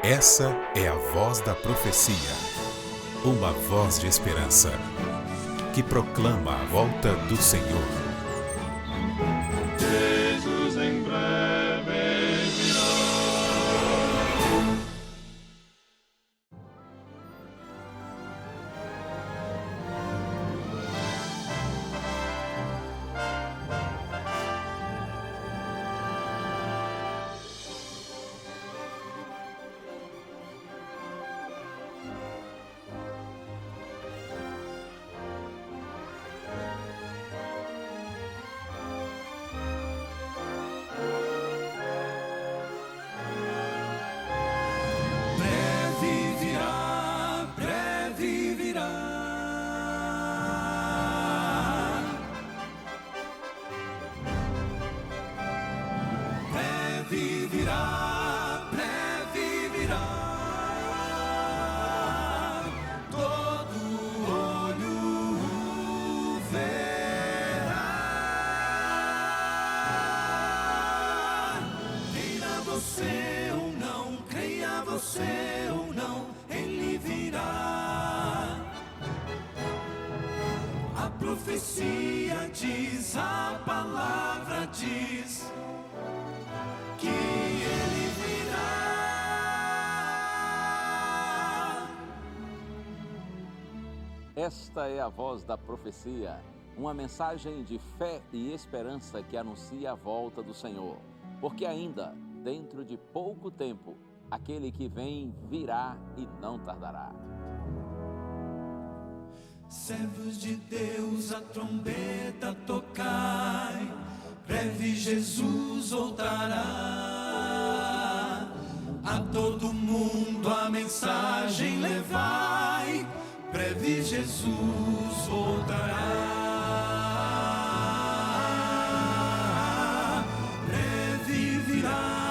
Essa é a voz da profecia, uma voz de esperança, que proclama a volta do Senhor. Jesus em breve virá. Você ou não, ele virá. A profecia diz, a palavra diz que ele virá. Esta é a voz da profecia, uma mensagem de fé e esperança que anuncia a volta do Senhor, porque ainda, dentro de pouco tempo, aquele que vem virá e não tardará. Servos de Deus, a trombeta tocai, breve Jesus voltará. A todo mundo a mensagem levai, breve Jesus voltará. Breve virá.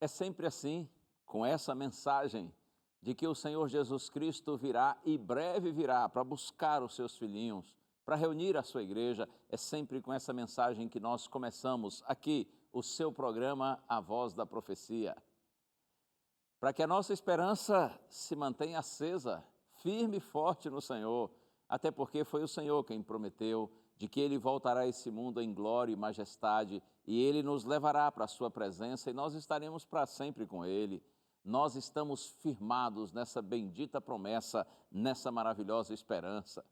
É sempre assim, com essa mensagem de que o Senhor Jesus Cristo virá e breve virá para buscar os seus filhinhos, para reunir a sua igreja. É sempre com essa mensagem que nós começamos aqui o seu programa A Voz da Profecia. Para que a nossa esperança se mantenha acesa, firme e forte no Senhor, até porque foi o Senhor quem prometeu de que Ele voltará a esse mundo em glória e majestade, e Ele nos levará para a sua presença e nós estaremos para sempre com Ele. Nós estamos firmados nessa bendita promessa, nessa maravilhosa esperança.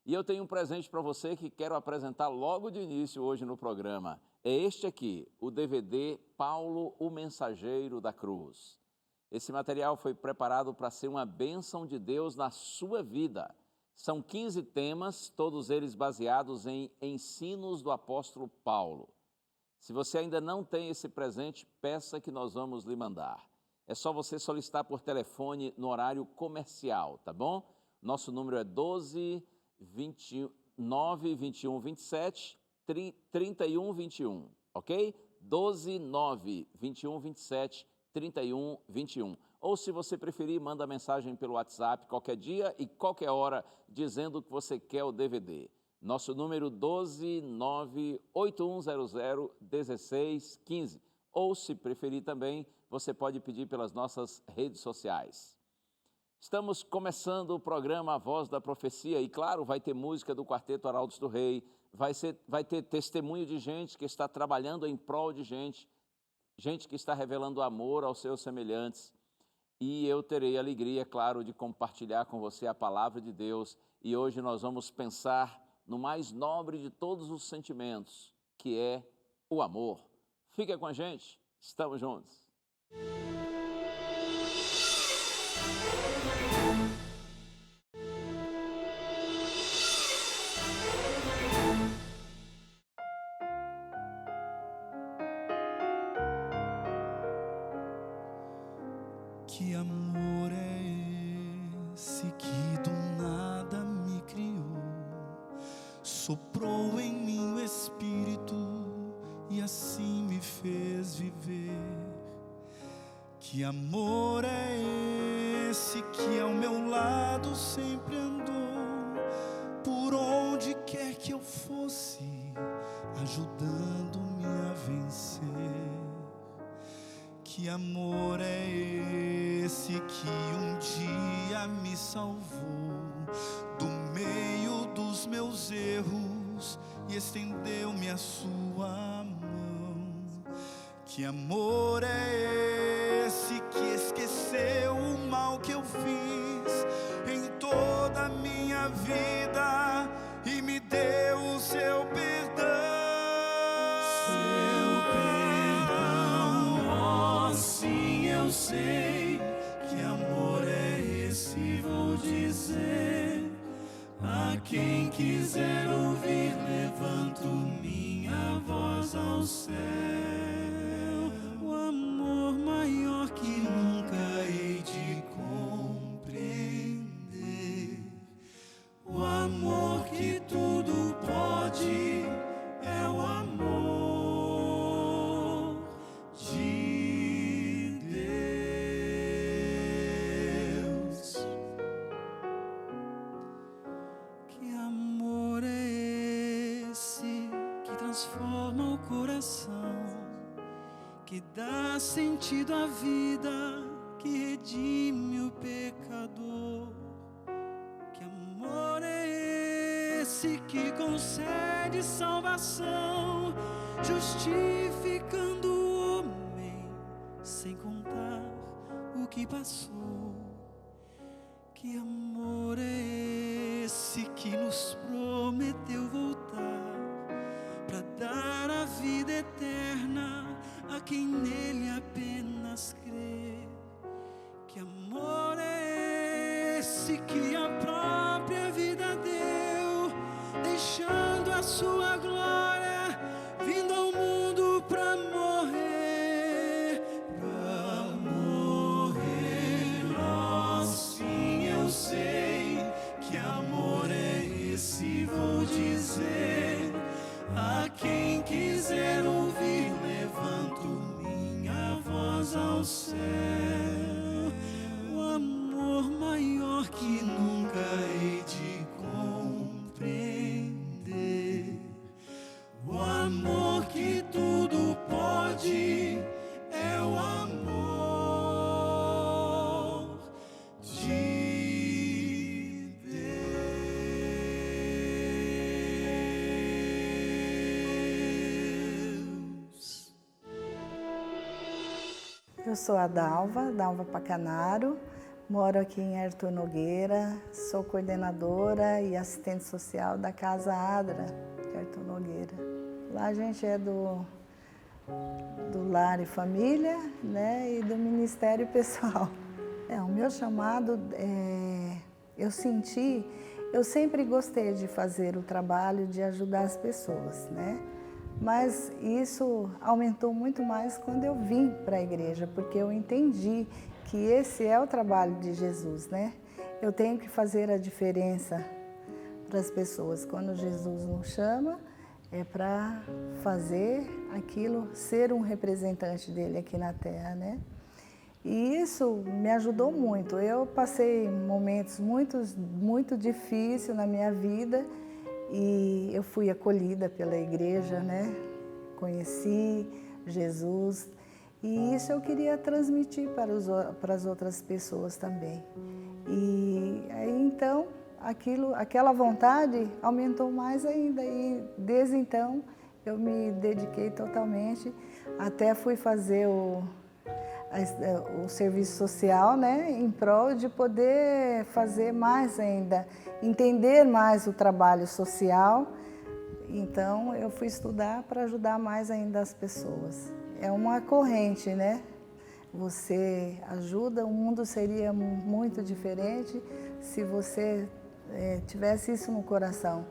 E eu tenho um presente para você que quero apresentar logo de início hoje no programa. É este aqui, o DVD Paulo, o Mensageiro da Cruz. Esse material foi preparado para ser uma bênção de Deus na sua vida. São 15 temas, todos eles baseados em ensinos do apóstolo Paulo. Se você ainda não tem esse presente, peça que nós vamos lhe mandar. É só você solicitar por telefone no horário comercial, tá bom? Nosso número é 12 9 21 27 31 21, ok? 12 9 21 27 31 21. Ou, se você preferir, manda mensagem pelo WhatsApp qualquer dia e qualquer hora, dizendo que você quer o DVD. Nosso número 12 9 8100 1615. Ou, se preferir também, você pode pedir pelas nossas redes sociais. Estamos começando o programa A Voz da Profecia e, claro, vai ter música do Quarteto Arautos do Rei, vai ter testemunho de gente que está trabalhando em prol de gente que está revelando amor aos seus semelhantes. E eu terei a alegria, claro, de compartilhar com você a palavra de Deus. E hoje nós vamos pensar no mais nobre de todos os sentimentos, que é o amor. Fica com a gente, estamos juntos. Que amor é esse que do nada me criou, soprou em mim o Espírito e assim me fez viver. Que amor é esse que ao meu lado sempre andou, por onde quer que eu fosse, ajudando-me a vencer. Que amor é esse que um dia me salvou do meio dos meus erros e estendeu-me a sua mão. Que amor é esse que esqueceu o mal que eu fiz em toda a minha vida e me deu o seu perdão. Eu sei que amor é esse, vou dizer. A quem quiser ouvir, levanto minha voz ao céu. O amor maior que nunca hei de compreender. O amor que tudo pode, é o amor de transforma o coração, que dá sentido à vida, que redime o pecador. Que amor é esse que concede salvação, justificando o homem sem contar o que passou. Que amor é esse que nos prometeu voltar para dar a vida eterna a quem nele apenas crê. Que amor é esse que a própria vida deu, deixando a sua glória, vindo ao mundo para morrer. Para morrer, oh sim, eu sei que amor é esse, vou dizer. A quem quiser ouvir, levanto minha voz ao céu. O amor maior que nunca hei de compreender. O amor que tudo pode, é o amor de Eu sou a Dalva Pacanaro, moro aqui em Ayrton Nogueira, sou coordenadora e assistente social da Casa Adra de Ayrton Nogueira. Lá a gente é do Lar e Família, né, e do Ministério Pessoal. O meu chamado, eu sempre gostei de fazer o trabalho de ajudar as pessoas, né? Mas isso aumentou muito mais quando eu vim para a igreja, porque eu entendi que esse é o trabalho de Jesus, né? Eu tenho que fazer a diferença para as pessoas. Quando Jesus nos chama, é para fazer aquilo, ser um representante dele aqui na Terra, né? E isso me ajudou muito. Eu passei momentos muito difíceis na minha vida, e eu fui acolhida pela igreja, né? Conheci Jesus e isso eu queria transmitir para as outras pessoas também. E aí então aquela vontade aumentou mais ainda e desde então eu me dediquei totalmente, até fui fazer o serviço social, né, em prol de poder fazer mais ainda, entender mais o trabalho social. Então eu fui estudar para ajudar mais ainda as pessoas. É uma corrente, né? Você ajuda, o mundo seria muito diferente se você tivesse isso no coração,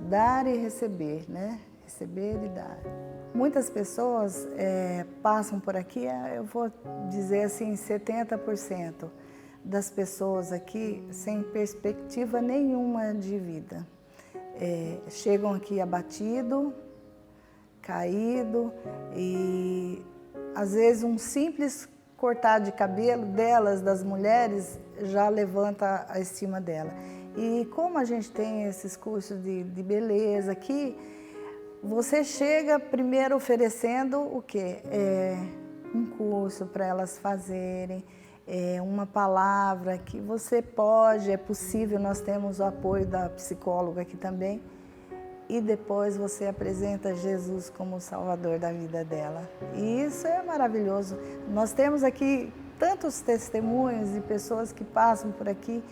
dar e receber, né? receber e dar. Muitas pessoas passam por aqui, eu vou dizer assim, 70% das pessoas aqui sem perspectiva nenhuma de vida. Chegam aqui abatido, caído, e às vezes um simples cortar de cabelo delas, das mulheres, já levanta a estima dela. E como a gente tem esses cursos de beleza aqui, você chega primeiro oferecendo o quê? Um curso para elas fazerem, uma palavra que você pode, é possível, nós temos o apoio da psicóloga aqui também, e depois você apresenta Jesus como o Salvador da vida dela. E isso é maravilhoso. Nós temos aqui tantos testemunhos de pessoas que passam por aqui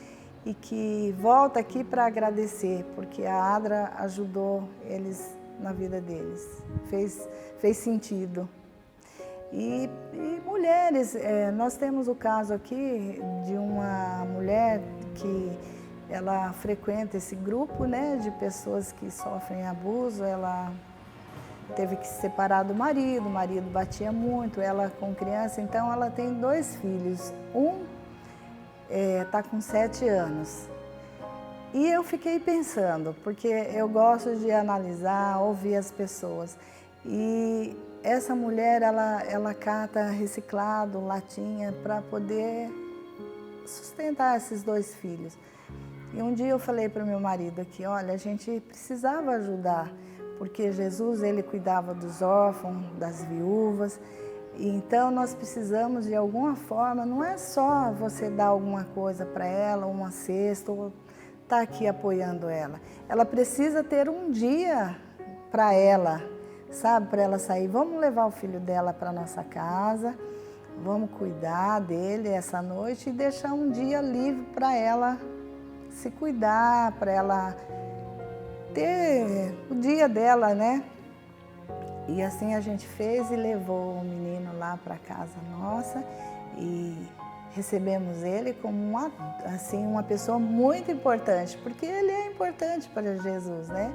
e que voltam aqui para agradecer, porque a Adra ajudou eles na vida deles, fez sentido. E mulheres, nós temos o caso aqui de uma mulher que ela frequenta esse grupo, né, de pessoas que sofrem abuso. Ela teve que se separar do marido, o marido batia muito, ela com criança, então ela tem 2 filhos, um está com 7 anos. E eu fiquei pensando, porque eu gosto de analisar, ouvir as pessoas, e essa mulher, ela cata reciclado, latinha, para poder sustentar esses 2 filhos. E um dia eu falei para o meu marido aqui, olha, a gente precisava ajudar, porque Jesus, ele cuidava dos órfãos, das viúvas, e então nós precisamos de alguma forma, não é só você dar alguma coisa para ela, uma cesta, ou estar aqui apoiando ela. Ela precisa ter um dia para ela, sabe, para ela sair. Vamos levar o filho dela para nossa casa, vamos cuidar dele essa noite e deixar um dia livre para ela se cuidar, para ela ter o dia dela, né? E assim a gente fez e levou o menino lá para casa nossa e recebemos ele como uma pessoa muito importante, porque ele é importante para Jesus, né?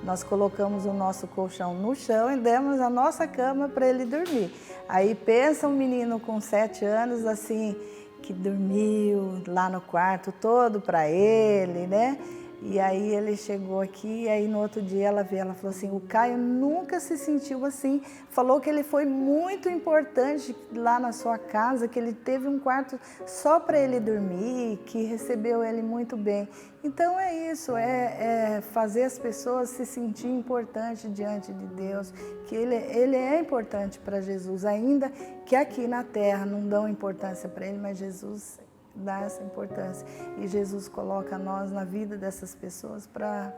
Nós colocamos o nosso colchão no chão e demos a nossa cama para ele dormir. Aí pensa um menino com 7 anos assim, que dormiu lá no quarto todo para ele, né? E aí ele chegou aqui, e aí no outro dia ela falou assim, o Caio nunca se sentiu assim, falou que ele foi muito importante lá na sua casa, que ele teve um quarto só para ele dormir, que recebeu ele muito bem. Então é isso, é fazer as pessoas se sentir importantes diante de Deus, que ele é importante para Jesus, ainda que aqui na terra não dão importância para ele, mas Jesus dá essa importância. E Jesus coloca nós na vida dessas pessoas para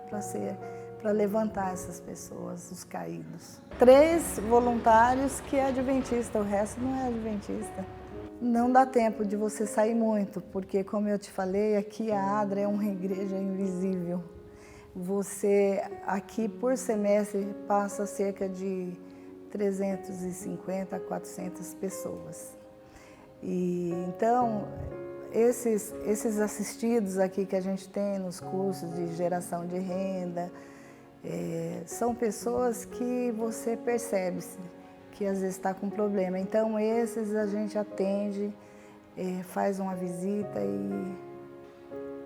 levantar essas pessoas, os caídos. 3 voluntários que é adventista, o resto não é adventista. Não dá tempo de você sair muito, porque como eu te falei, aqui a Adra é uma igreja invisível. Você aqui por semestre passa cerca de 350 a 400 pessoas. E então esses assistidos aqui que a gente tem nos cursos de geração de renda, são pessoas que você percebe que às vezes está com problema. Então esses a gente atende, faz uma visita e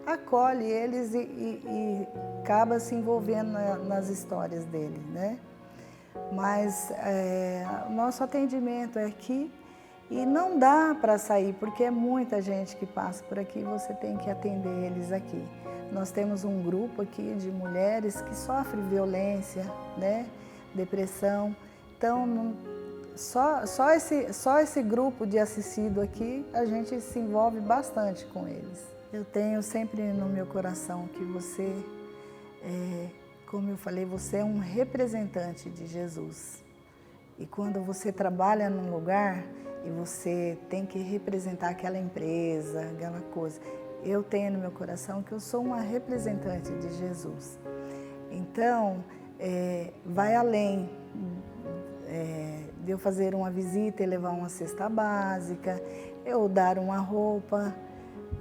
acolhe eles e acaba se envolvendo nas histórias deles, né? Mas o nosso atendimento é aqui. E não dá para sair, porque é muita gente que passa por aqui, você tem que atender eles aqui. Nós temos um grupo aqui de mulheres que sofrem violência, né? Depressão. Então, só esse grupo de assistido aqui, a gente se envolve bastante com eles. Eu tenho sempre no meu coração que você, como eu falei, você é um representante de Jesus. E quando você trabalha num lugar e você tem que representar aquela empresa, aquela coisa, eu tenho no meu coração que eu sou uma representante de Jesus. Então, vai além de eu fazer uma visita e levar uma cesta básica, eu dar uma roupa,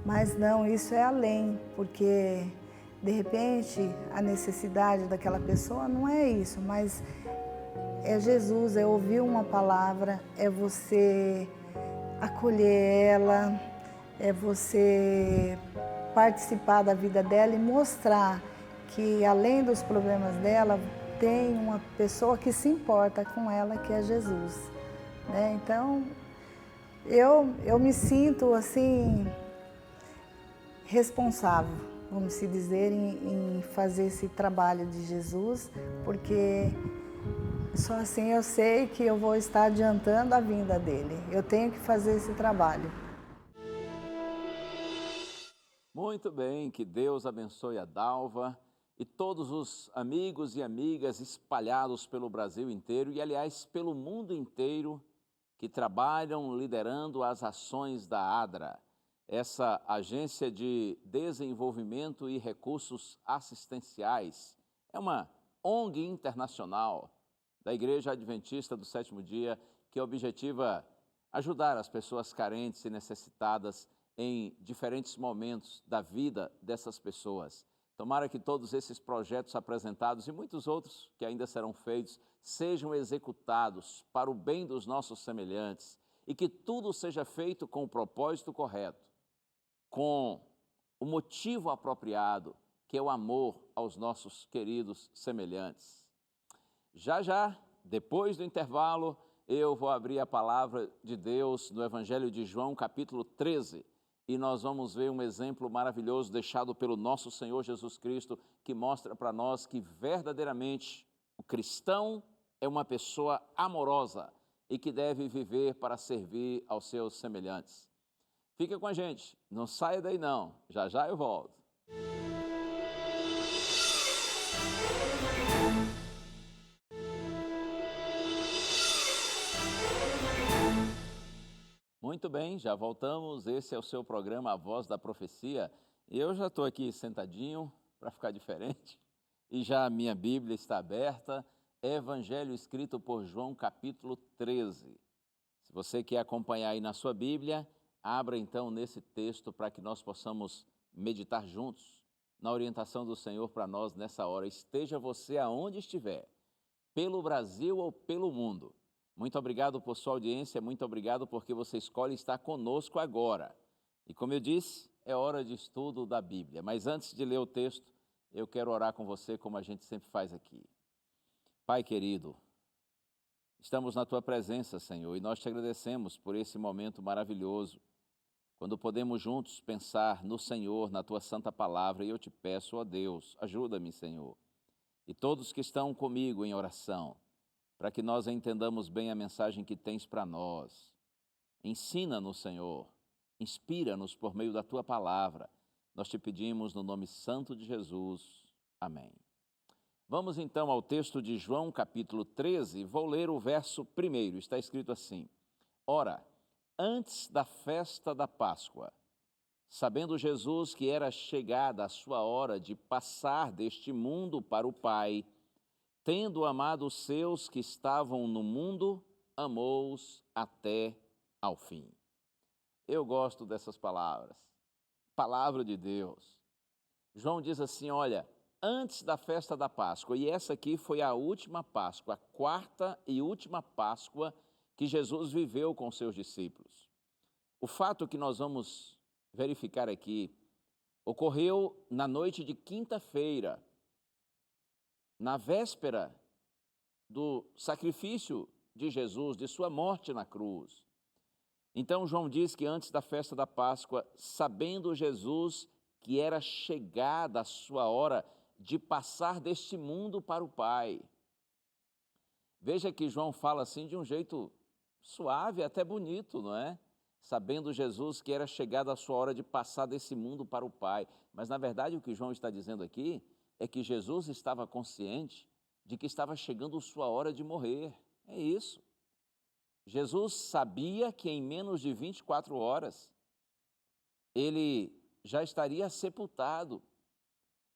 mas não, isso é além, porque De repente, a necessidade daquela pessoa não é isso, mas é Jesus, é ouvir uma palavra, é você acolher ela, é você participar da vida dela e mostrar que, além dos problemas dela, tem uma pessoa que se importa com ela, que é Jesus, né? Então, eu me sinto assim responsável, vamos se dizer, em fazer esse trabalho de Jesus, porque só assim eu sei que eu vou estar adiantando a vinda dele. Eu tenho que fazer esse trabalho. Muito bem, que Deus abençoe a Dalva e todos os amigos e amigas espalhados pelo Brasil inteiro e, aliás, pelo mundo inteiro que trabalham liderando as ações da ADRA, essa agência de desenvolvimento e recursos assistenciais. É uma ONG internacional da Igreja Adventista do Sétimo Dia que objetiva ajudar as pessoas carentes e necessitadas em diferentes momentos da vida dessas pessoas. Tomara que todos esses projetos apresentados e muitos outros que ainda serão feitos sejam executados para o bem dos nossos semelhantes e que tudo seja feito com o propósito correto, com o motivo apropriado, que é o amor aos nossos queridos semelhantes. Já, depois do intervalo, eu vou abrir a palavra de Deus no Evangelho de João, capítulo 13, e nós vamos ver um exemplo maravilhoso deixado pelo nosso Senhor Jesus Cristo, que mostra para nós que verdadeiramente o cristão é uma pessoa amorosa e que deve viver para servir aos seus semelhantes. Fica com a gente, não saia daí não, já eu volto. Muito bem, já voltamos, esse é o seu programa A Voz da Profecia. Eu já estou aqui sentadinho para ficar diferente e já a minha Bíblia está aberta, Evangelho escrito por João, capítulo 13. Se você quer acompanhar aí na sua Bíblia, abra então nesse texto para que nós possamos meditar juntos na orientação do Senhor para nós nessa hora. Esteja você aonde estiver, pelo Brasil ou pelo mundo. Muito obrigado por sua audiência, muito obrigado porque você escolhe estar conosco agora. E como eu disse, é hora de estudo da Bíblia. Mas antes de ler o texto, eu quero orar com você como a gente sempre faz aqui. Pai querido, estamos na Tua presença, Senhor, e nós te agradecemos por esse momento maravilhoso, quando podemos juntos pensar no Senhor, na Tua santa palavra, e eu te peço, ó Deus, ajuda-me, Senhor, e todos que estão comigo em oração, para que nós entendamos bem a mensagem que tens para nós. Ensina-nos, Senhor, inspira-nos por meio da Tua palavra. Nós te pedimos no nome santo de Jesus. Amém. Vamos então ao texto de João, capítulo 13, vou ler o verso 1, está escrito assim: Ora, antes da festa da Páscoa, sabendo Jesus que era chegada a sua hora de passar deste mundo para o Pai, tendo amado os seus que estavam no mundo, amou-os até ao fim. Eu gosto dessas palavras, palavra de Deus. João diz assim, olha, antes da festa da Páscoa, e essa aqui foi a última Páscoa, a quarta e última Páscoa que Jesus viveu com seus discípulos. O fato que nós vamos verificar aqui ocorreu na noite de quinta-feira, na véspera do sacrifício de Jesus, de sua morte na cruz. Então João diz que antes da festa da Páscoa, sabendo Jesus que era chegada a sua hora de passar deste mundo para o Pai. Veja que João fala assim de um jeito suave, até bonito, não é? Sabendo Jesus que era chegada a sua hora de passar desse mundo para o Pai. Mas na verdade o que João está dizendo aqui é que Jesus estava consciente de que estava chegando sua hora de morrer. É isso. Jesus sabia que em menos de 24 horas ele já estaria sepultado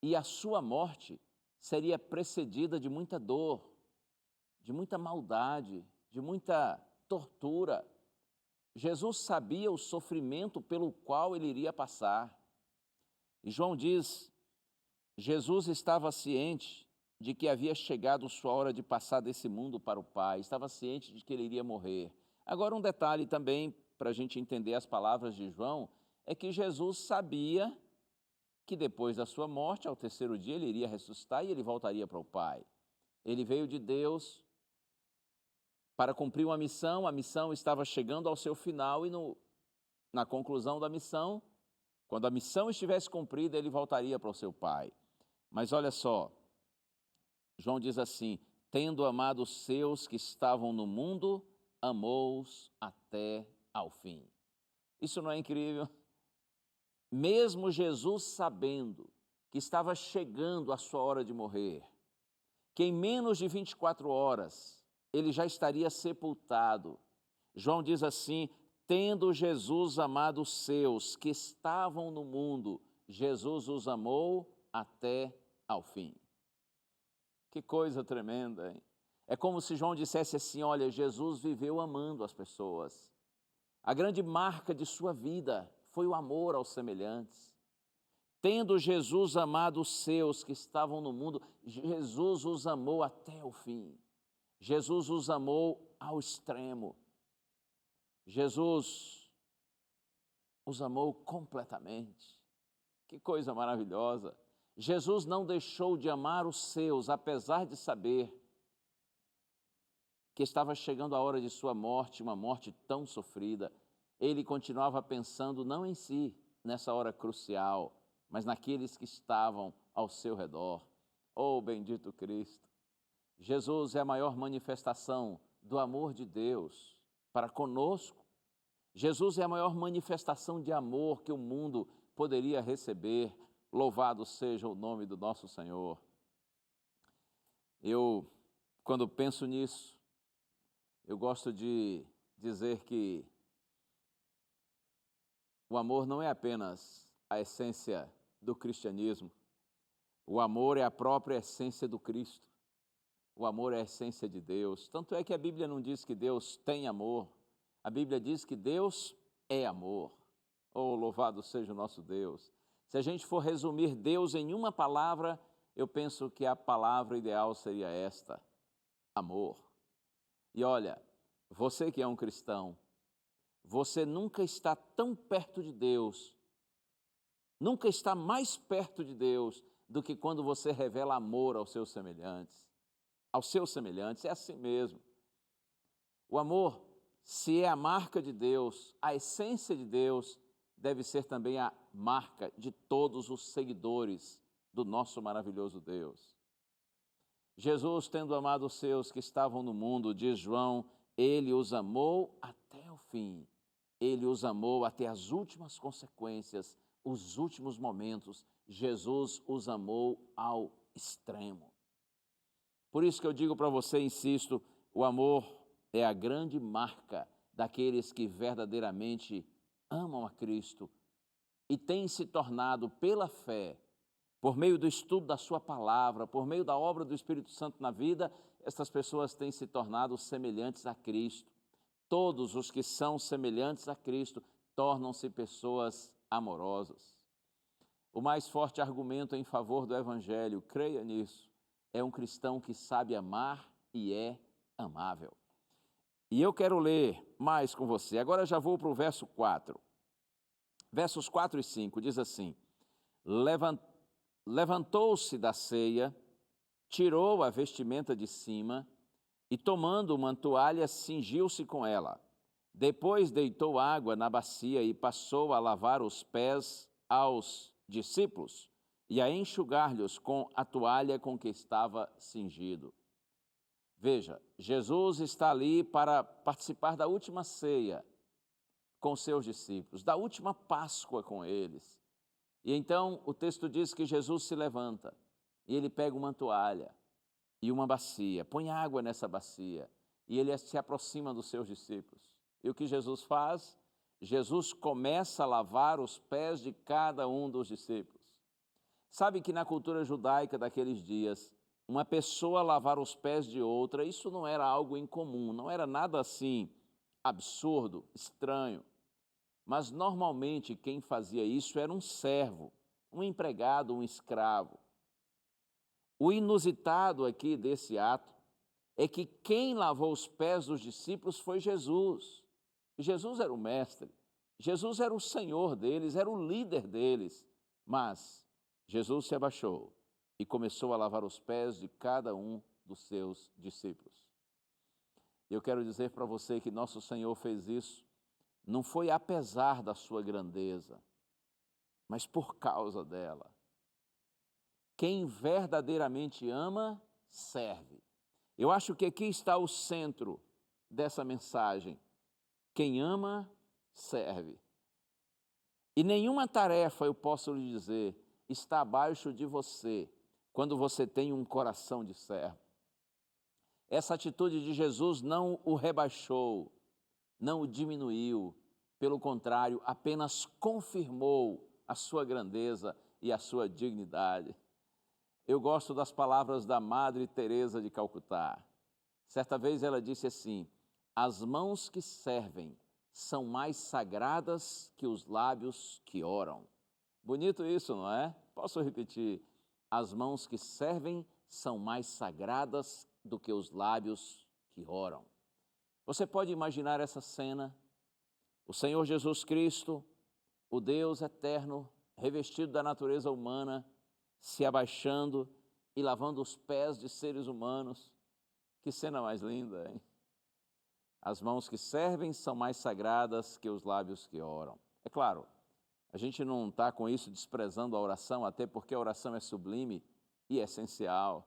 e a sua morte seria precedida de muita dor, de muita maldade, de muita tortura. Jesus sabia o sofrimento pelo qual ele iria passar. E João diz, Jesus estava ciente de que havia chegado sua hora de passar desse mundo para o Pai, estava ciente de que ele iria morrer. Agora, um detalhe também, para a gente entender as palavras de João, é que Jesus sabia que depois da sua morte, ao terceiro dia, ele iria ressuscitar e ele voltaria para o Pai. Ele veio de Deus para cumprir uma missão, a missão estava chegando ao seu final e na conclusão da missão, quando a missão estivesse cumprida, ele voltaria para o seu Pai. Mas olha só, João diz assim: tendo amado os seus que estavam no mundo, amou-os até ao fim. Isso não é incrível? Mesmo Jesus sabendo que estava chegando a sua hora de morrer, que em menos de 24 horas ele já estaria sepultado, João diz assim: tendo Jesus amado os seus que estavam no mundo, Jesus os amou até ao fim. Que coisa tremenda, hein? É como se João dissesse assim: olha, Jesus viveu amando as pessoas. A grande marca de sua vida foi o amor aos semelhantes. Tendo Jesus amado os seus que estavam no mundo, Jesus os amou até o fim. Jesus os amou ao extremo. Jesus os amou completamente. Que coisa maravilhosa. Jesus não deixou de amar os seus, apesar de saber que estava chegando a hora de sua morte, uma morte tão sofrida. Ele continuava pensando não em si, nessa hora crucial, mas naqueles que estavam ao seu redor. Oh, bendito Cristo! Jesus é a maior manifestação do amor de Deus para conosco. Jesus é a maior manifestação de amor que o mundo poderia receber. Louvado seja o nome do nosso Senhor. Quando penso nisso, eu gosto de dizer que o amor não é apenas a essência do cristianismo. O amor é a própria essência do Cristo. O amor é a essência de Deus. Tanto é que a Bíblia não diz que Deus tem amor. A Bíblia diz que Deus é amor. Oh, louvado seja o nosso Deus. Se a gente for resumir Deus em uma palavra, eu penso que a palavra ideal seria esta: amor. E olha, você que é um cristão, você nunca está tão perto de Deus, nunca está mais perto de Deus do que quando você revela amor aos seus semelhantes. Aos seus semelhantes, é assim mesmo. O amor, se é a marca de Deus, a essência de Deus, deve ser também a marca de todos os seguidores do nosso maravilhoso Deus. Jesus, tendo amado os seus que estavam no mundo, diz João, ele os amou até o fim. Ele os amou até as últimas consequências, os últimos momentos. Jesus os amou ao extremo. Por isso que eu digo para você, insisto, o amor é a grande marca daqueles que verdadeiramente amam a Cristo e têm se tornado pela fé, por meio do estudo da sua palavra, por meio da obra do Espírito Santo na vida, estas pessoas têm se tornado semelhantes a Cristo. Todos os que são semelhantes a Cristo tornam-se pessoas amorosas. O mais forte argumento em favor do Evangelho, creia nisso, é um cristão que sabe amar e é amável. E eu quero ler mais com você. Agora já vou para o verso 4. Versos 4 e 5 diz assim: levantou-se da ceia, tirou a vestimenta de cima e, tomando uma toalha, cingiu-se com ela. Depois deitou água na bacia e passou a lavar os pés aos discípulos e a enxugar-lhes com a toalha com que estava cingido. Veja, Jesus está ali para participar da última ceia com seus discípulos, da última Páscoa com eles. E então o texto diz que Jesus se levanta e ele pega uma toalha e uma bacia, põe água nessa bacia e ele se aproxima dos seus discípulos. E o que Jesus faz? Jesus começa a lavar os pés de cada um dos discípulos. Sabe que na cultura judaica daqueles dias, uma pessoa lavar os pés de outra, isso não era algo incomum, não era nada assim absurdo, estranho. Mas normalmente quem fazia isso era um servo, um empregado, um escravo. O inusitado aqui desse ato é que quem lavou os pés dos discípulos foi Jesus. Jesus era o mestre, Jesus era o Senhor deles, era o líder deles. Mas Jesus se abaixou e começou a lavar os pés de cada um dos seus discípulos. Eu quero dizer para você que nosso Senhor fez isso, não foi apesar da sua grandeza, mas por causa dela. Quem verdadeiramente ama, serve. Eu acho que aqui está o centro dessa mensagem. Quem ama, serve. E nenhuma tarefa, eu posso lhe dizer, está abaixo de você quando você tem um coração de servo. Essa atitude de Jesus não o rebaixou, não o diminuiu, pelo contrário, apenas confirmou a sua grandeza e a sua dignidade. Eu gosto das palavras da Madre Teresa de Calcutá. Certa vez ela disse assim: as mãos que servem são mais sagradas que os lábios que oram. Bonito isso, não é? Posso repetir? As mãos que servem são mais sagradas do que os lábios que oram. Você pode imaginar essa cena? O Senhor Jesus Cristo, o Deus eterno, revestido da natureza humana, se abaixando e lavando os pés de seres humanos. Que cena mais linda, hein? As mãos que servem são mais sagradas que os lábios que oram. É claro, a gente não está com isso desprezando a oração, até porque a oração é sublime e essencial.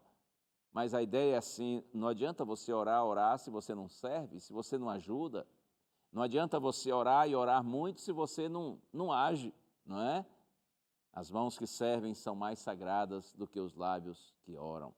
Mas a ideia é assim, não adianta você orar se você não serve, se você não ajuda. Não adianta você orar e orar muito se você não age, não é? As mãos que servem são mais sagradas do que os lábios que oram.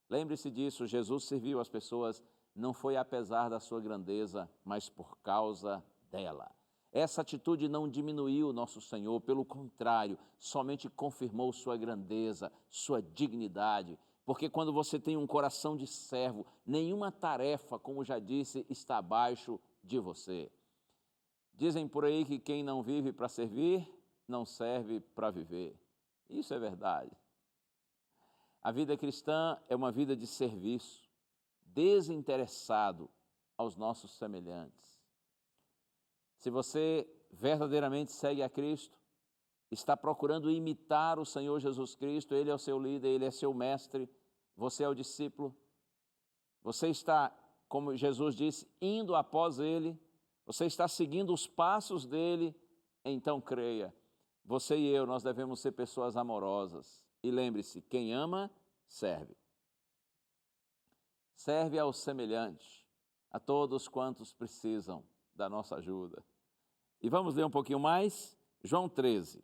Lembre-se disso, Jesus serviu as pessoas, não foi apesar da sua grandeza, mas por causa dela. Essa atitude não diminuiu nosso Senhor, pelo contrário, somente confirmou sua grandeza, sua dignidade. Porque quando você tem um coração de servo, nenhuma tarefa, como já disse, está abaixo de você. Dizem por aí que quem não vive para servir, não serve para viver. Isso é verdade. A vida cristã é uma vida de serviço, desinteressado aos nossos semelhantes. Se você verdadeiramente segue a Cristo, está procurando imitar o Senhor Jesus Cristo, Ele é o seu líder, Ele é seu mestre, você é o discípulo, você está, como Jesus disse, indo após Ele, você está seguindo os passos dEle, então creia. Você e eu, nós devemos ser pessoas amorosas. E lembre-se, quem ama, serve. Serve ao semelhante, a todos quantos precisam da nossa ajuda. E vamos ler um pouquinho mais, João 13.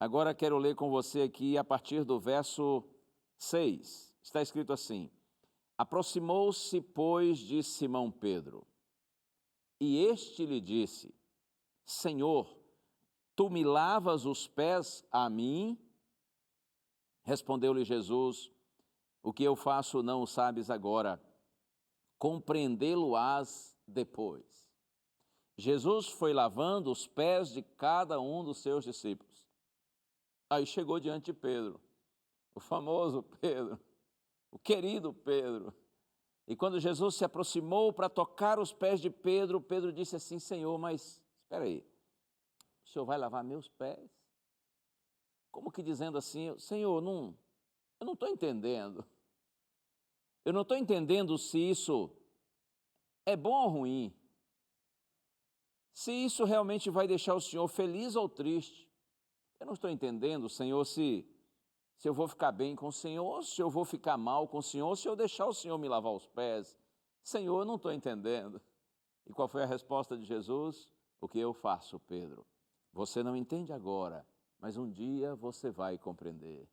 Agora quero ler com você aqui a partir do verso 6. Está escrito assim: aproximou-se, pois, de Simão Pedro, e este lhe disse: Senhor, tu me lavas os pés a mim? Respondeu-lhe Jesus: o que eu faço não o sabes agora, compreendê-lo-ás depois. Jesus foi lavando os pés de cada um dos seus discípulos. Aí chegou diante de Pedro, o famoso Pedro, o querido Pedro. E quando Jesus se aproximou para tocar os pés de Pedro, Pedro disse assim: Senhor, mas espera aí, o Senhor vai lavar meus pés? Como que dizendo assim: Senhor, eu não estou entendendo. Eu não estou entendendo se isso é bom ou ruim. Se isso realmente vai deixar o Senhor feliz ou triste. Eu não estou entendendo, Senhor, se eu vou ficar bem com o Senhor, se eu vou ficar mal com o Senhor, se eu deixar o Senhor me lavar os pés. Senhor, eu não estou entendendo. E qual foi a resposta de Jesus? O que eu faço, Pedro? Você não entende agora, mas um dia você vai compreender.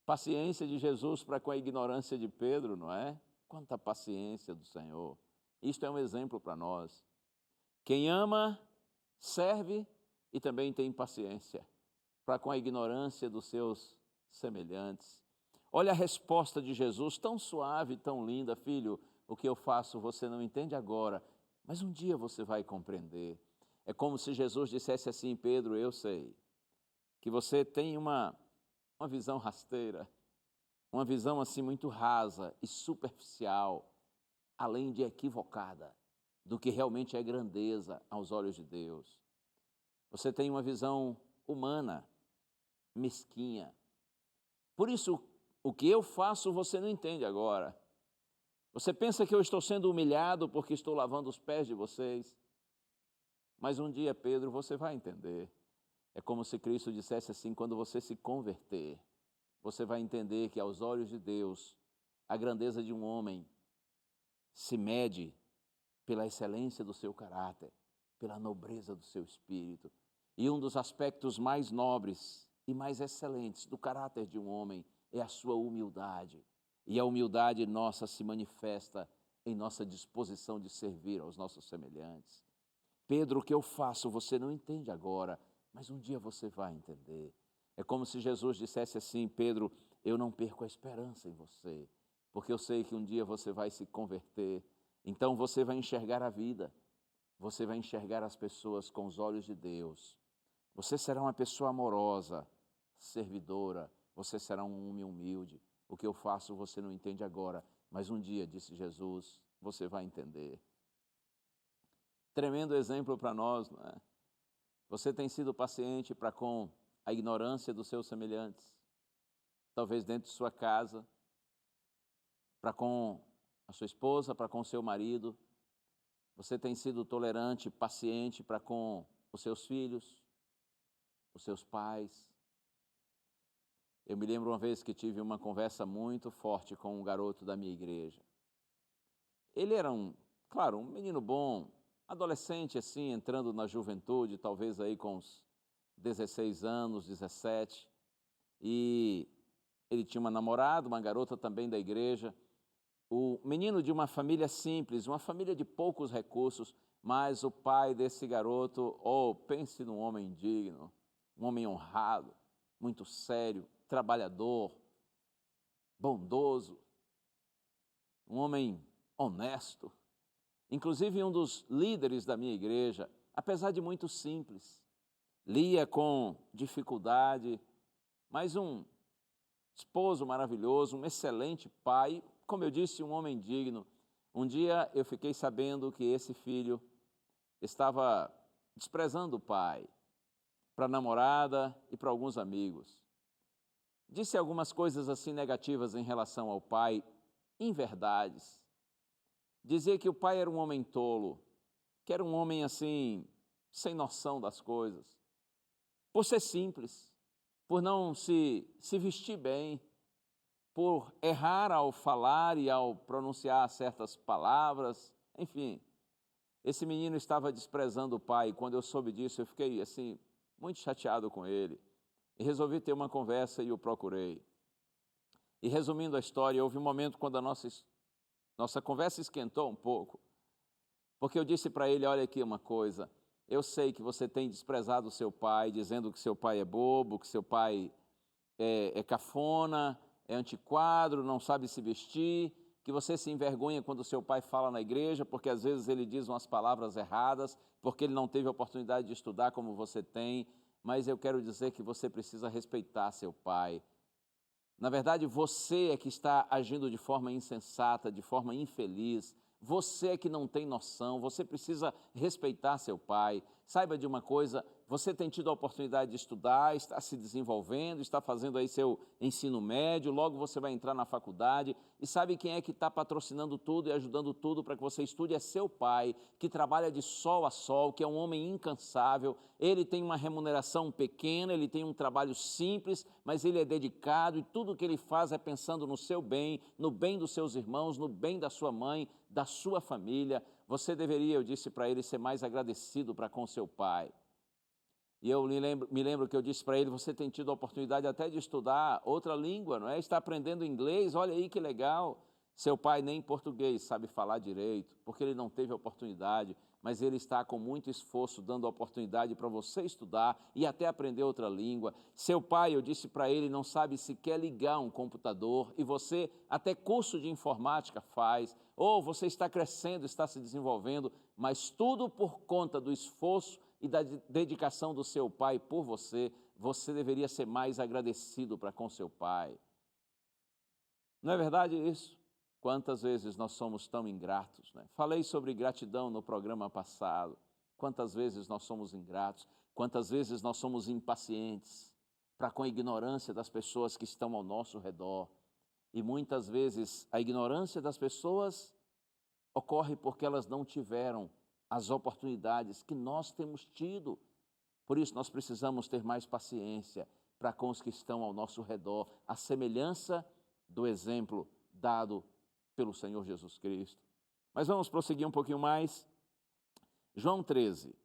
Paciência de Jesus para com a ignorância de Pedro, não é? Quanta paciência do Senhor. Isto é um exemplo para nós. Quem ama, serve e também tem paciência para com a ignorância dos seus semelhantes. Olha a resposta de Jesus, tão suave, tão linda: filho, o que eu faço você não entende agora, mas um dia você vai compreender. É como se Jesus dissesse assim: Pedro, eu sei que você tem uma visão rasteira, uma visão assim muito rasa e superficial, além de equivocada, do que realmente é grandeza aos olhos de Deus. Você tem uma visão humana, mesquinha. Por isso, o que eu faço você não entende agora. Você pensa que eu estou sendo humilhado porque estou lavando os pés de vocês. Mas um dia, Pedro, você vai entender. É como se Cristo dissesse assim: quando você se converter, você vai entender que aos olhos de Deus, a grandeza de um homem se mede pela excelência do seu caráter, pela nobreza do seu espírito. E um dos aspectos mais nobres e mais excelentes do caráter de um homem é a sua humildade. E a humildade nossa se manifesta em nossa disposição de servir aos nossos semelhantes. Pedro, o que eu faço você não entende agora, mas um dia você vai entender. É como se Jesus dissesse assim: Pedro, eu não perco a esperança em você, porque eu sei que um dia você vai se converter. Então você vai enxergar a vida, você vai enxergar as pessoas com os olhos de Deus. Você será uma pessoa amorosa, servidora, você será um homem humilde. O que eu faço você não entende agora, mas um dia, disse Jesus, você vai entender. Tremendo exemplo para nós, não é? Você tem sido paciente para com a ignorância dos seus semelhantes, talvez dentro de sua casa, para com a sua esposa, para com o seu marido. Você tem sido tolerante, paciente para com os seus filhos, os seus pais. Eu me lembro uma vez que tive uma conversa muito forte com um garoto da minha igreja. Ele era um menino bom, adolescente assim, entrando na juventude, talvez aí com uns 16 anos, 17. E ele tinha uma namorada, uma garota também da igreja. O menino de uma família simples, uma família de poucos recursos, mas o pai desse garoto, pense num homem digno, um homem honrado, muito sério, trabalhador, bondoso, um homem honesto. Inclusive um dos líderes da minha igreja, apesar de muito simples, lia com dificuldade, mas um esposo maravilhoso, um excelente pai, como eu disse, um homem digno. Um dia eu fiquei sabendo que esse filho estava desprezando o pai para a namorada e para alguns amigos. Disse algumas coisas assim negativas em relação ao pai, inverdades. Dizia que o pai era um homem tolo, que era um homem assim, sem noção das coisas, por ser simples, por não se vestir bem, por errar ao falar e ao pronunciar certas palavras, enfim. Esse menino estava desprezando o pai. Quando eu soube disso, eu fiquei assim, muito chateado com ele. E resolvi ter uma conversa e o procurei. E resumindo a história, houve um momento quando a nossa conversa esquentou um pouco, porque eu disse para ele: olha aqui uma coisa, eu sei que você tem desprezado o seu pai, dizendo que seu pai é bobo, que seu pai é cafona, é antiquado, não sabe se vestir, que você se envergonha quando seu pai fala na igreja, porque às vezes ele diz umas palavras erradas, porque ele não teve a oportunidade de estudar como você tem, mas eu quero dizer que você precisa respeitar seu pai. Na verdade, você é que está agindo de forma insensata, de forma infeliz. Você é que não tem noção, você precisa respeitar seu pai. Saiba de uma coisa, você tem tido a oportunidade de estudar, está se desenvolvendo, está fazendo aí seu ensino médio, logo você vai entrar na faculdade. E sabe quem é que está patrocinando tudo e ajudando tudo para que você estude? É seu pai, que trabalha de sol a sol, que é um homem incansável. Ele tem uma remuneração pequena, ele tem um trabalho simples, mas ele é dedicado e tudo o que ele faz é pensando no seu bem, no bem dos seus irmãos, no bem da sua mãe, da sua família. Você deveria, eu disse para ele, ser mais agradecido para com seu pai. E eu me lembro que eu disse para ele: você tem tido a oportunidade até de estudar outra língua, não é? Está aprendendo inglês, olha aí que legal. Seu pai nem português sabe falar direito, porque ele não teve oportunidade, mas ele está com muito esforço dando a oportunidade para você estudar e até aprender outra língua. Seu pai, eu disse para ele, não sabe sequer ligar um computador, e você até curso de informática faz, ou você está crescendo, está se desenvolvendo, mas tudo por conta do esforço e da dedicação do seu pai por você. Você deveria ser mais agradecido para com seu pai. Não é verdade isso? Quantas vezes nós somos tão ingratos, né? Falei sobre gratidão no programa passado. Quantas vezes nós somos ingratos, quantas vezes nós somos impacientes para com a ignorância das pessoas que estão ao nosso redor. E muitas vezes a ignorância das pessoas ocorre porque elas não tiveram as oportunidades que nós temos tido. Por isso nós precisamos ter mais paciência para com os que estão ao nosso redor, a semelhança do exemplo dado pelo Senhor Jesus Cristo. Mas vamos prosseguir um pouquinho mais. João 13.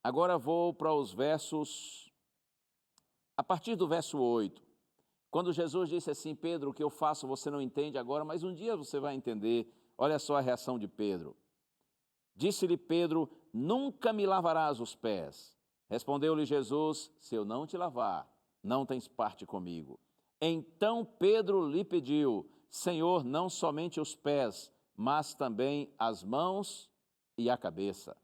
Agora vou para os versos, a partir do verso 8. Quando Jesus disse assim: Pedro, o que eu faço você não entende agora, mas um dia você vai entender. Olha só a reação de Pedro. Disse-lhe Pedro: nunca me lavarás os pés. Respondeu-lhe Jesus: se eu não te lavar, não tens parte comigo. Então Pedro lhe pediu: Senhor, não somente os pés, mas também as mãos e a cabeça.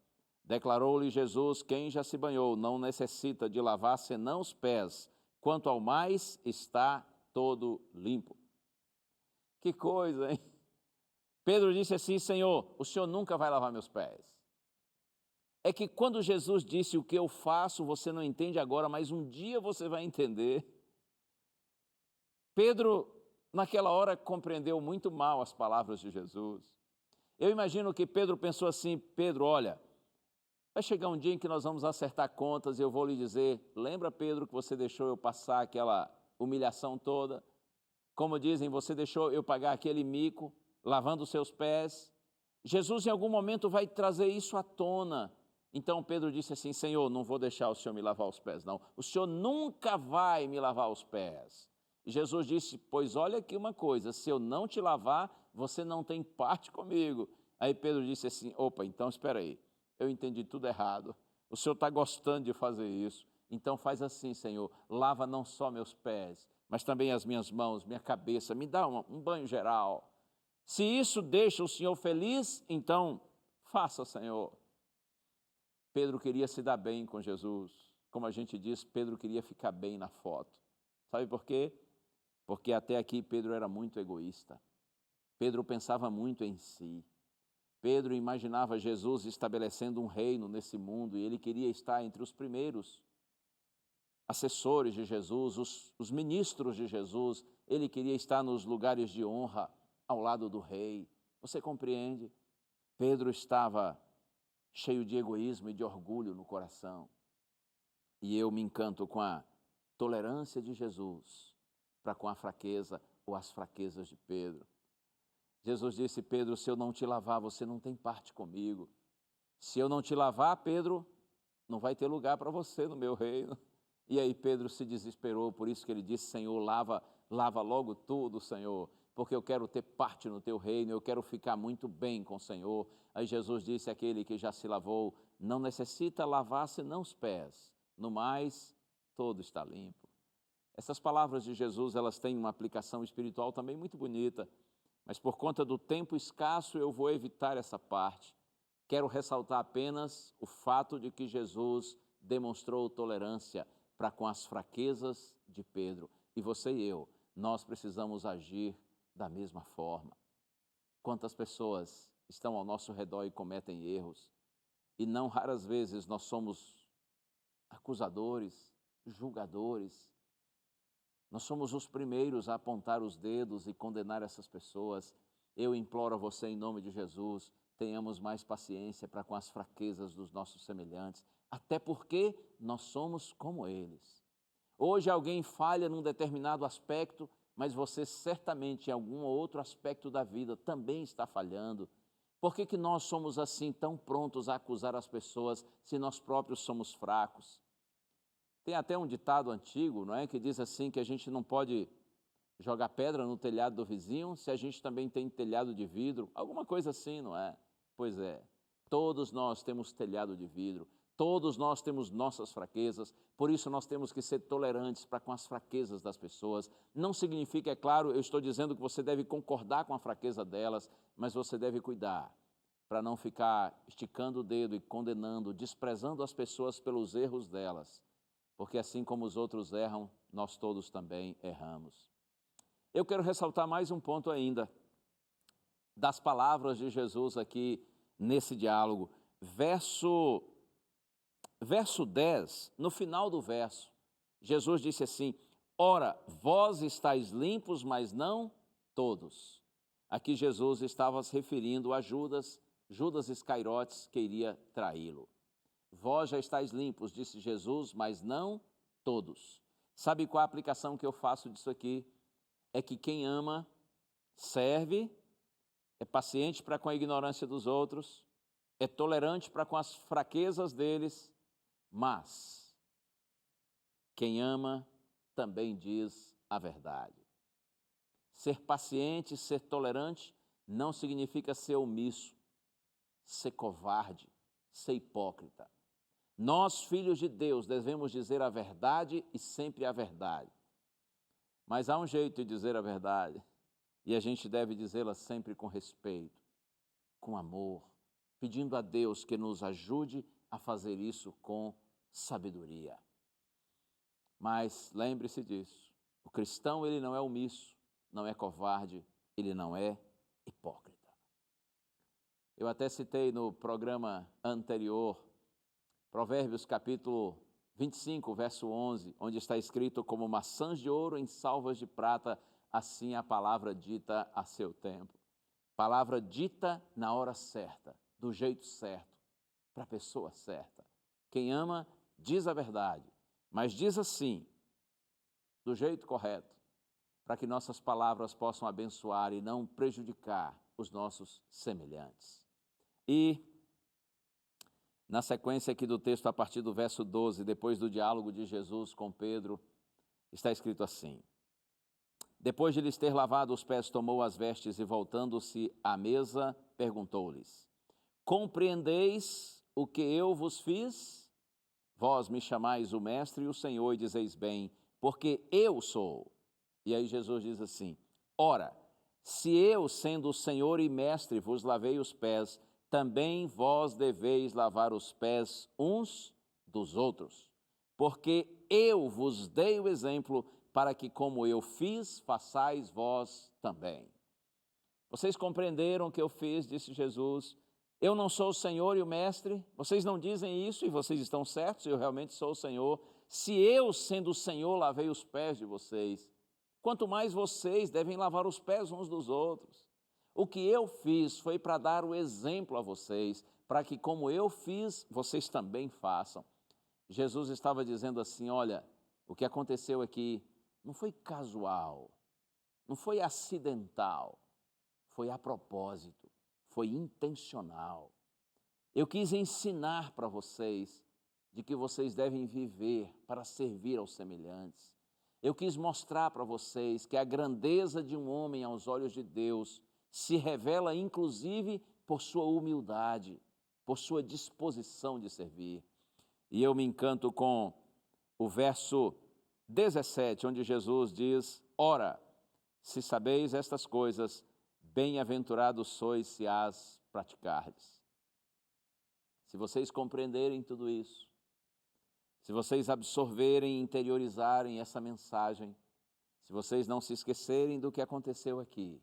Declarou-lhe Jesus: quem já se banhou não necessita de lavar senão os pés, quanto ao mais está todo limpo. Que coisa, hein? Pedro disse assim: Senhor, o Senhor nunca vai lavar meus pés. É que quando Jesus disse: o que eu faço você não entende agora, mas um dia você vai entender. Pedro, naquela hora, compreendeu muito mal as palavras de Jesus. Eu imagino que Pedro pensou assim: Pedro, olha, vai chegar um dia em que nós vamos acertar contas e eu vou lhe dizer: lembra, Pedro, que você deixou eu passar aquela humilhação toda? Como dizem, você deixou eu pagar aquele mico, lavando os seus pés. Jesus em algum momento vai trazer isso à tona. Então Pedro disse assim: Senhor, não vou deixar o Senhor me lavar os pés, não. O Senhor nunca vai me lavar os pés. E Jesus disse: pois olha aqui uma coisa, se eu não te lavar, você não tem parte comigo. Aí Pedro disse assim: opa, então espera aí, eu entendi tudo errado. O Senhor está gostando de fazer isso. Então faz assim, Senhor, lava não só meus pés, mas também as minhas mãos, minha cabeça, me dá um banho geral. Se isso deixa o Senhor feliz, então faça, Senhor. Pedro queria se dar bem com Jesus. Como a gente diz, Pedro queria ficar bem na foto. Sabe por quê? Porque até aqui Pedro era muito egoísta. Pedro pensava muito em si. Pedro imaginava Jesus estabelecendo um reino nesse mundo e ele queria estar entre os primeiros assessores de Jesus, os ministros de Jesus. Ele queria estar nos lugares de honra ao lado do rei. Você compreende? Pedro estava cheio de egoísmo e de orgulho no coração. E eu me encanto com a tolerância de Jesus para com a fraqueza ou as fraquezas de Pedro. Jesus disse: Pedro, se eu não te lavar, você não tem parte comigo. Se eu não te lavar, Pedro, não vai ter lugar para você no meu reino. E aí Pedro se desesperou, por isso que ele disse: Senhor, lava logo tudo, Senhor, porque eu quero ter parte no teu reino, eu quero ficar muito bem com o Senhor. Aí Jesus disse: aquele que já se lavou não necessita lavar senão os pés, no mais, todo está limpo. Essas palavras de Jesus, elas têm uma aplicação espiritual também muito bonita, mas por conta do tempo escasso eu vou evitar essa parte. Quero ressaltar apenas o fato de que Jesus demonstrou tolerância para com as fraquezas de Pedro. E você e eu, nós precisamos agir da mesma forma. Quantas pessoas estão ao nosso redor e cometem erros, e não raras vezes nós somos acusadores, julgadores. Nós somos os primeiros a apontar os dedos e condenar essas pessoas. Eu imploro a você, em nome de Jesus, tenhamos mais paciência para com as fraquezas dos nossos semelhantes, até porque nós somos como eles. Hoje alguém falha num determinado aspecto, mas você certamente em algum outro aspecto da vida também está falhando. Por que nós somos assim tão prontos a acusar as pessoas se nós próprios somos fracos? Tem até um ditado antigo, não é, que diz assim que a gente não pode jogar pedra no telhado do vizinho se a gente também tem telhado de vidro, alguma coisa assim, não é? Pois é, todos nós temos telhado de vidro, todos nós temos nossas fraquezas, por isso nós temos que ser tolerantes para com as fraquezas das pessoas. Não significa, é claro, eu estou dizendo que você deve concordar com a fraqueza delas, mas você deve cuidar para não ficar esticando o dedo e condenando, desprezando as pessoas pelos erros delas, porque assim como os outros erram, nós todos também erramos. Eu quero ressaltar mais um ponto ainda das palavras de Jesus aqui nesse diálogo. Verso 10, no final do verso, Jesus disse assim: ora, vós estáis limpos, mas não todos. Aqui Jesus estava se referindo a Judas Iscariotes, que iria traí-lo. Vós já estáis limpos, disse Jesus, mas não todos. Sabe qual a aplicação que eu faço disso aqui? É que quem ama, serve, é paciente para com a ignorância dos outros, é tolerante para com as fraquezas deles, mas quem ama também diz a verdade. Ser paciente, ser tolerante, não significa ser omisso, ser covarde, ser hipócrita. Nós, filhos de Deus, devemos dizer a verdade e sempre a verdade. Mas há um jeito de dizer a verdade, e a gente deve dizê-la sempre com respeito, com amor, pedindo a Deus que nos ajude a fazer isso com sabedoria. Mas lembre-se disso, o cristão ele não é omisso, não é covarde, ele não é hipócrita. Eu até citei no programa anterior, Provérbios capítulo 25, verso 11, onde está escrito: como maçãs de ouro em salvas de prata, assim a palavra dita a seu tempo. Palavra dita na hora certa, do jeito certo, para a pessoa certa. Quem ama, diz a verdade, mas diz assim, do jeito correto, para que nossas palavras possam abençoar e não prejudicar os nossos semelhantes. E, na sequência aqui do texto, a partir do verso 12, depois do diálogo de Jesus com Pedro, está escrito assim: depois de lhes ter lavado os pés, tomou as vestes e, voltando-se à mesa, perguntou-lhes: compreendeis o que eu vos fiz? Vós me chamais o Mestre e o Senhor, e dizeis bem, porque eu sou. E aí Jesus diz assim: ora, se eu, sendo o Senhor e Mestre, vos lavei os pés, também vós deveis lavar os pés uns dos outros, porque eu vos dei o exemplo, para que, como eu fiz, façais vós também. Vocês compreenderam o que eu fiz, disse Jesus. Eu não sou o Senhor e o Mestre, vocês não dizem isso e vocês estão certos, eu realmente sou o Senhor. Se eu, sendo o Senhor, lavei os pés de vocês, quanto mais vocês devem lavar os pés uns dos outros. O que eu fiz foi para dar o exemplo a vocês, para que, como eu fiz, vocês também façam. Jesus estava dizendo assim: olha, o que aconteceu aqui não foi casual, não foi acidental, foi a propósito, foi intencional. Eu quis ensinar para vocês de que vocês devem viver para servir aos semelhantes. Eu quis mostrar para vocês que a grandeza de um homem aos olhos de Deus se revela inclusive por sua humildade, por sua disposição de servir. E eu me encanto com o verso 17, onde Jesus diz: ora, se sabeis estas coisas, bem-aventurados sois se as praticardes. Se vocês compreenderem tudo isso, se vocês absorverem e interiorizarem essa mensagem, se vocês não se esquecerem do que aconteceu aqui,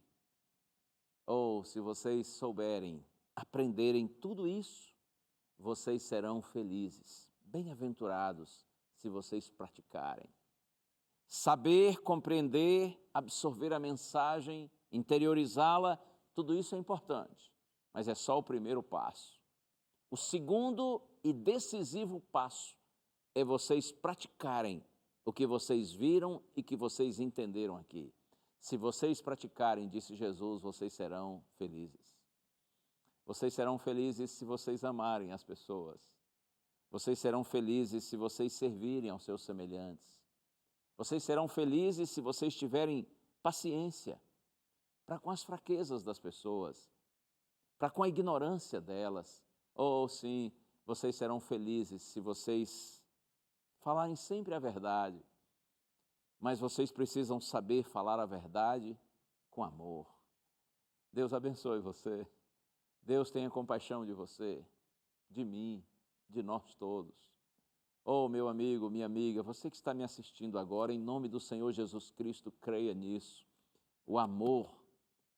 ou se vocês souberem, aprenderem tudo isso, vocês serão felizes, bem-aventurados, se vocês praticarem. Saber, compreender, absorver a mensagem, interiorizá-la, tudo isso é importante, mas é só o primeiro passo. O segundo e decisivo passo é vocês praticarem o que vocês viram e que vocês entenderam aqui. Se vocês praticarem, disse Jesus, vocês serão felizes. Vocês serão felizes se vocês amarem as pessoas. Vocês serão felizes se vocês servirem aos seus semelhantes. Vocês serão felizes se vocês tiverem paciência para com as fraquezas das pessoas, para com a ignorância delas. Ou sim, vocês serão felizes se vocês falarem sempre a verdade. Mas vocês precisam saber falar a verdade com amor. Deus abençoe você. Deus tenha compaixão de você, de mim, de nós todos. Oh, meu amigo, minha amiga, você que está me assistindo agora, em nome do Senhor Jesus Cristo, creia nisso. O amor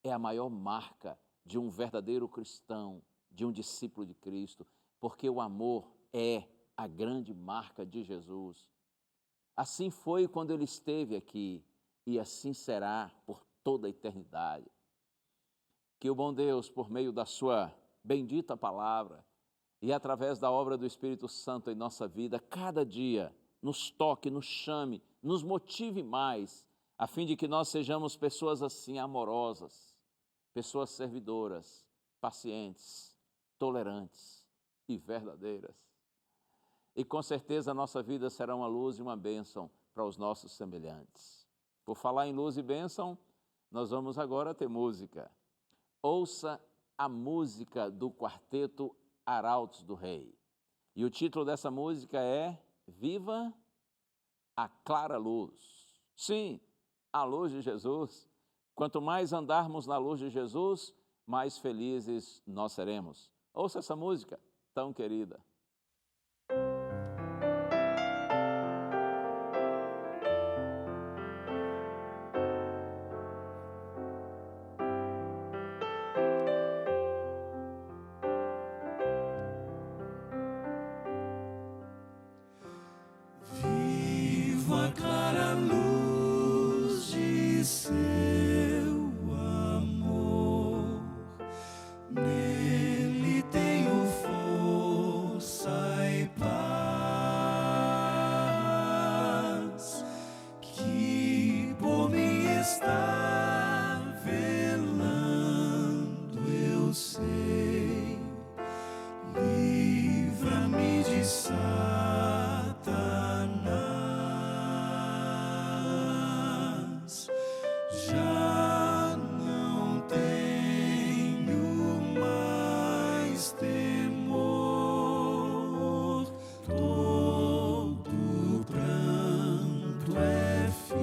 é a maior marca de um verdadeiro cristão, de um discípulo de Cristo, porque o amor é a grande marca de Jesus. Assim foi quando ele esteve aqui e assim será por toda a eternidade. Que o bom Deus, por meio da sua bendita palavra e através da obra do Espírito Santo em nossa vida, cada dia nos toque, nos chame, nos motive mais, a fim de que nós sejamos pessoas assim amorosas, pessoas servidoras, pacientes, tolerantes e verdadeiras. E com certeza a nossa vida será uma luz e uma bênção para os nossos semelhantes. Por falar em luz e bênção, nós vamos agora ter música. Ouça a música do quarteto Arautos do Rei. E o título dessa música é Viva a Clara Luz. Sim, a luz de Jesus. Quanto mais andarmos na luz de Jesus, mais felizes nós seremos. Ouça essa música tão querida. Vivo a clara luz de seu amor, nele tenho força e paz, que por mim está velando, eu sei, livra-me de Satanás. Já não tenho mais temor, todo pranto é findo.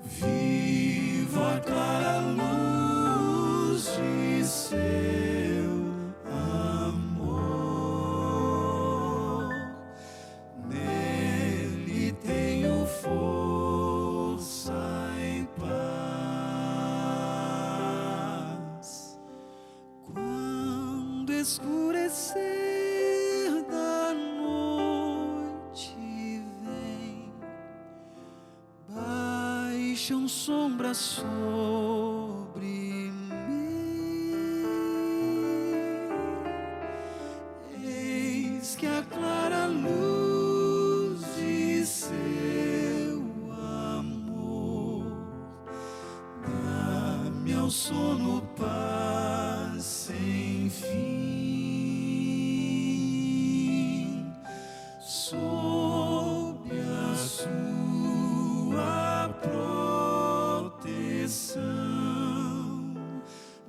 Vivo a clara luz de seu amor, nele tenho força e paz. Quando escurecer da noite vem, baixam sombras sobre mim, eis que a clara luz de seu amor dá-me ao sono paz sem fim, sob a sua proteção,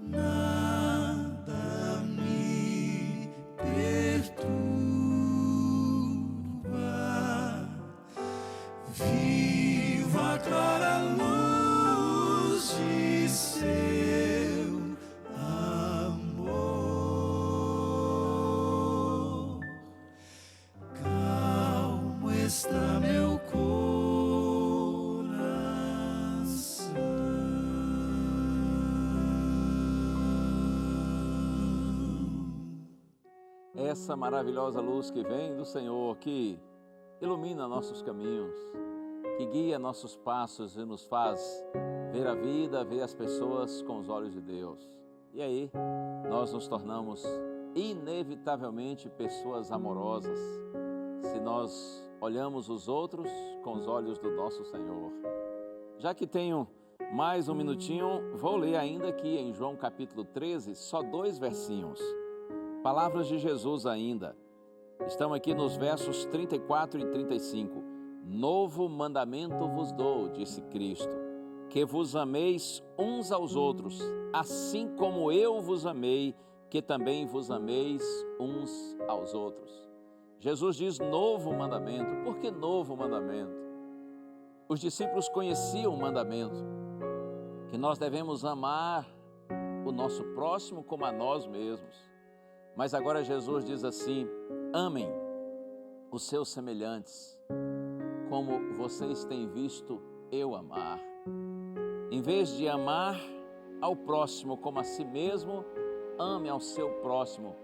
nada me perturba. Vivo a clara luz de seu amor, calmo está meu Essa maravilhosa luz que vem do Senhor, que ilumina nossos caminhos, que guia nossos passos e nos faz ver a vida, ver as pessoas com os olhos de Deus. E aí, nós nos tornamos inevitavelmente pessoas amorosas, se nós olhamos os outros com os olhos do nosso Senhor. Já que tenho mais um minutinho, vou ler ainda aqui em João capítulo 13, só 2 versinhos. Palavras de Jesus ainda. Estão aqui nos versos 34 e 35. Novo mandamento vos dou, disse Cristo, que vos ameis uns aos outros, assim como eu vos amei, que também vos ameis uns aos outros. Jesus diz novo mandamento. Por que novo mandamento? Os discípulos conheciam o mandamento, que nós devemos amar o nosso próximo como a nós mesmos. Mas agora Jesus diz assim: amem os seus semelhantes. como vocês têm visto eu amar. Em vez de amar ao próximo como a si mesmo, ame ao seu próximo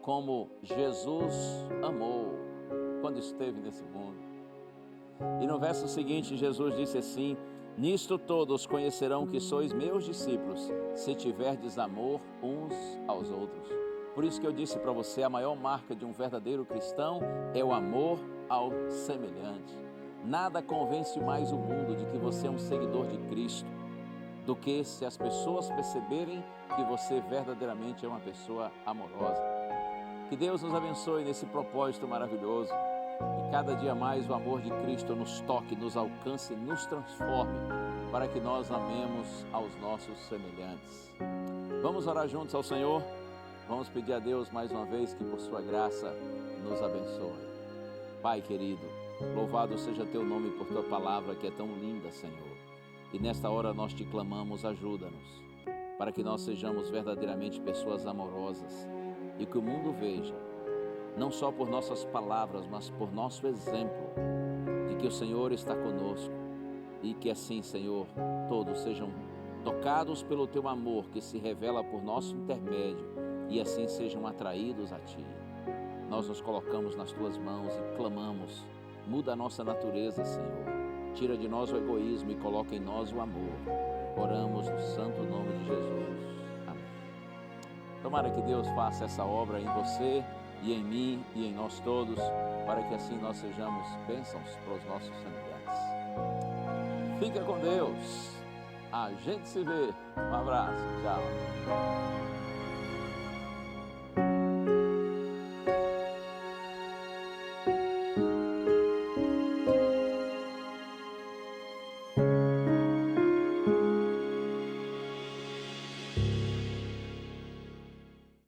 como Jesus amou quando esteve nesse mundo. E no verso seguinte, Jesus disse assim: nisto todos conhecerão que sois meus discípulos, se tiverdes amor uns aos outros. Por isso que eu disse para você, a maior marca de um verdadeiro cristão é o amor ao semelhante. Nada convence mais o mundo de que você é um seguidor de Cristo do que se as pessoas perceberem que você verdadeiramente é uma pessoa amorosa. Que Deus nos abençoe nesse propósito maravilhoso. Que cada dia mais o amor de Cristo nos toque, nos alcance, nos transforme, para que nós amemos aos nossos semelhantes. Vamos orar juntos ao Senhor? Vamos pedir a Deus mais uma vez que por sua graça nos abençoe. Pai querido, louvado seja teu nome por tua palavra que é tão linda, Senhor. E nesta hora nós te clamamos, ajuda-nos, para que nós sejamos verdadeiramente pessoas amorosas e que o mundo veja, não só por nossas palavras, mas por nosso exemplo, de que o Senhor está conosco e que assim, Senhor, todos sejam tocados pelo teu amor que se revela por nosso intermédio e assim sejam atraídos a ti. Nós nos colocamos nas tuas mãos e clamamos, muda a nossa natureza, Senhor. Tira de nós o egoísmo e coloca em nós o amor. Oramos no santo nome de Jesus. Amém. Tomara que Deus faça essa obra em você e em mim e em nós todos, para que assim nós sejamos bênçãos para os nossos semelhantes. Fica com Deus. A gente se vê. Um abraço. Tchau.